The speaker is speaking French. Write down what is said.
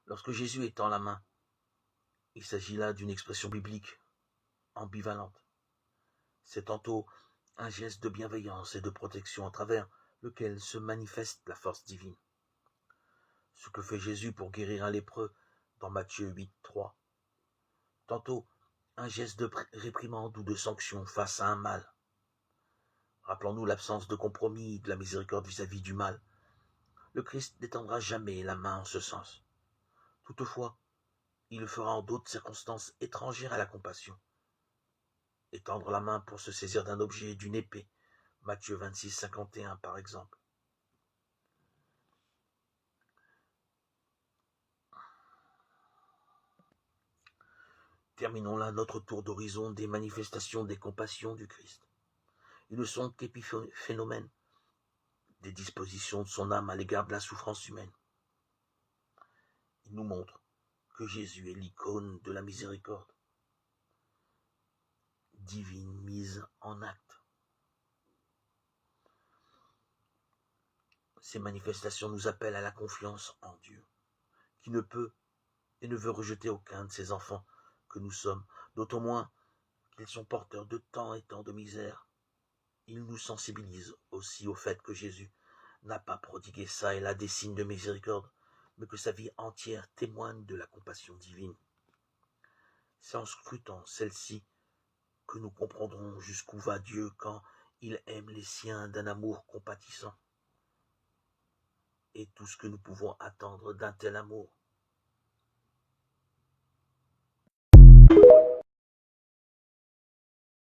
Lorsque Jésus étend la main, il s'agit là d'une expression biblique ambivalente. C'est tantôt un geste de bienveillance et de protection à travers lequel se manifeste la force divine. Ce que fait Jésus pour guérir un lépreux dans Matthieu 8, 3. Tantôt un geste de réprimande ou de sanction face à un mal. Rappelons-nous l'absence de compromis et de la miséricorde vis-à-vis du mal. Le Christ n'étendra jamais la main en ce sens. Toutefois, il le fera en d'autres circonstances étrangères à la compassion. Étendre la main pour se saisir d'un objet, d'une épée, Matthieu 26, 51 par exemple. Terminons là notre tour d'horizon des manifestations des compassions du Christ. Ils ne sont qu'épiphénomènes des dispositions de son âme à l'égard de la souffrance humaine. Il nous montre que Jésus est l'icône de la miséricorde divine mise en acte. Ces manifestations nous appellent à la confiance en Dieu, qui ne peut et ne veut rejeter aucun de ses enfants que nous sommes, d'autant moins qu'ils sont porteurs de tant et tant de misère. Ils nous sensibilisent aussi au fait que Jésus n'a pas prodigué ça et là des signes de miséricorde, mais que sa vie entière témoigne de la compassion divine. C'est en scrutant celle-ci que nous comprendrons jusqu'où va Dieu quand il aime les siens d'un amour compatissant. Et tout ce que nous pouvons attendre d'un tel amour